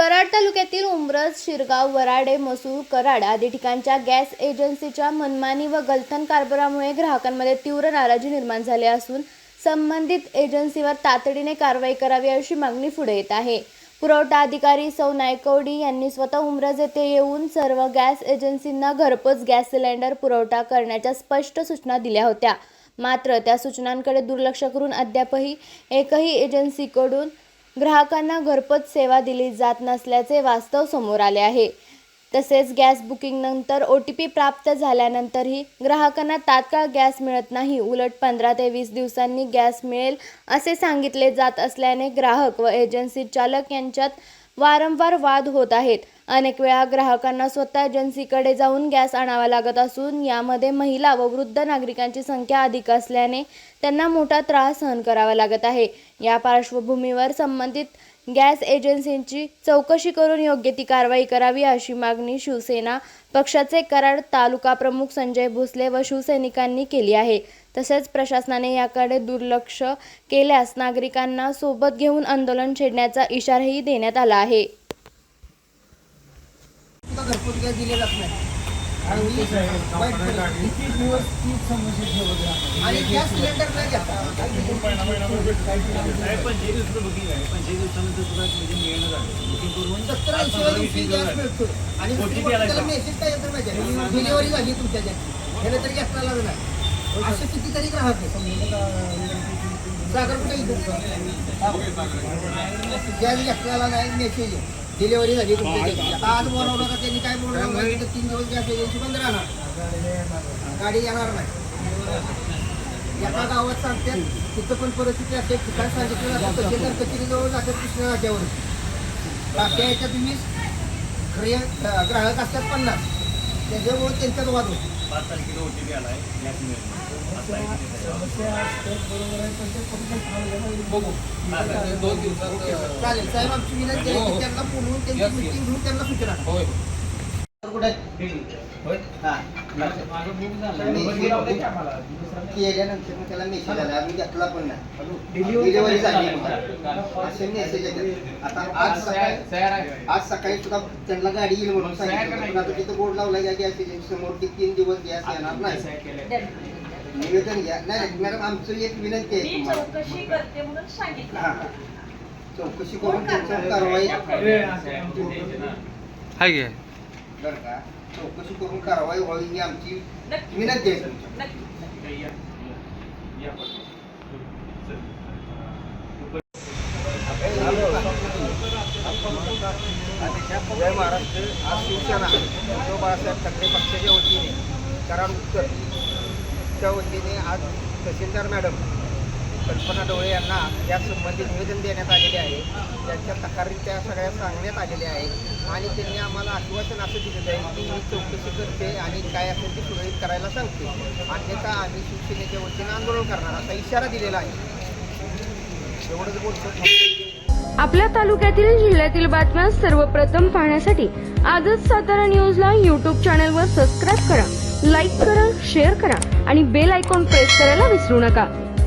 कराड तालुक्यातील उंब्रज, शिरगाव, वराडे, मसूर, कराड आदी ठिकाणच्या गॅस एजन्सीच्या मनमानी व गलथन कारभारामुळे ग्राहकांमध्ये तीव्र नाराजी निर्माण झाली असून संबंधित एजन्सीवर तातडीने कारवाई करावी अशी मागणी पुढे येत आहे। पुरवठा अधिकारी सौ नायकवडी यांनी स्वतः उंब्रज येथे येऊन सर्व गॅस एजन्सींना घरपोच गॅस सिलेंडर पुरवठा करण्याच्या स्पष्ट सूचना दिल्या होत्या। मात्र त्या सूचनांकडे दुर्लक्ष करून अद्यापही एकही एजन्सीकडून ग्राहकांना घरपोच सेवा दिली जात नसल्याचे वास्तव समोर आले आहे। तसेच गॅस बुकिंग नंतर OTP प्राप्त झाल्यानंतरही ग्राहकांना तात्काळ गॅस मिळत नाही, उलट 15 ते 20 दिवसांनी गॅस मिळेल असे सांगितले जात असल्याने ग्राहक व एजन्सी चालक यांच्यात वारंवार वाद होत आहेत। अनेक वेळा ग्राहकांना स्वतः एजन्सीकडे जाऊन गॅस आणावा लागत असून यामध्ये महिला व वृद्ध नागरिकांची संख्या अधिक असल्याने त्यांना मोठा त्रास सहन करावा लागत आहे। या पार्श्वभूमीवर संबंधित गॅस एजन्सींची चौकशी करून योग्य ती कारवाई करावी अशी मागणी शिवसेना पक्षाचे कराड तालुका प्रमुख संजय भोसले व शिवसैनिकांनी केली आहे। तसेच प्रशासनाने याकडे दुर्लक्ष केल्यास नागरिकांना सोबत घेऊन आंदोलन छेडण्याचा इशाराही देण्यात आला आहे। घरपोच गॅस दिले जात नाही आणि गॅस सिलेंडर नाही घेता आणि मेसेज काय येतो माहिती आहे, डिलिव्हरी झाली तुमच्या हे तरी गॅस लागला नाही असे कितीतरी ग्राहक सागर कुठे गॅस घेतलेला नाही, मेसेज डिलिव्हरी झाली तुमच्या। आता आज बोलावलं का त्यांनी काय बोलवलं 3 दिवस गॅस एजन्सी बंद राहणार, गाडी येणार नाही। एका गावात सांगतात तिथं पण परिस्थिती असते, ठिकाण सांगितलं जातं तहसीलदार कचेरीजवळ जातात कृष्णा नाक्यावर, बाकी याच्यात 20 ग्राहक असतात 50, त्याच्यामुळे त्यांच्यात वाद होतो। 5 तारखेला OTP आलाय, गॅस मिळेल बघू 2 दिवसात चालेल साहेब, आमची विनंती आहे की त्यांना बोलवून त्यांची मीटिंग घेऊन त्यांना सूचना केल्यानंतर मग त्याला मेसेज आला, आम्ही घेतला पण नाही, डिलिव्हरी झाली असे मेसेज येतात। आता आज सकाळी सुद्धा त्यांना गाडी येईल म्हणून सांगितलं, आता तिथं बोर्ड लावला गॅस एजन्सी समोर की 3 दिवस गॅस येणार नाही, निवेदन घ्या। नाही मॅडम, आमचं एक विनंती आहे चौकशी करते म्हणून सांगितलं, चौकशी करून त्यांच्यावर कारवाई बरं का, चौकशी करून कारवाई व्हावी ही आमची विनंती आहे तुमच्या। जय महाराष्ट्र। आज शिवसेना उद्धव बाळासाहेब ठाकरे पक्षाच्या वतीने कराड उत्तरच्या वतीने आज तहसीलदार मॅडम कल्पना ढवळे यांना या संबंधी निवेदन देण्यात आलेले आहे। त्यांच्या तक्रारी त्या सगळ्या सांगण्यात आलेल्या आहेत आणि त्यांनी आम्हाला आश्वासन असं दिलेलं आहे की मी चौकशी करते आणि काय असेल ते सुरळीत करायला सांगते, अन्यथा आम्ही शिवसेनेच्या वतीने आंदोलन करणार असा इशारा दिलेला आहे। एवढंच बोलतो। आपल्या तालुक्यातील जिल्ह्यातील बातम्या सर्वप्रथम पाहण्यासाठी आजच सातारा न्यूजला YouTube चॅनलवर सबस्क्राईब करा, लाईक करा, शेअर करा आणि बेल आयकॉन प्रेस करायला विसरू नका।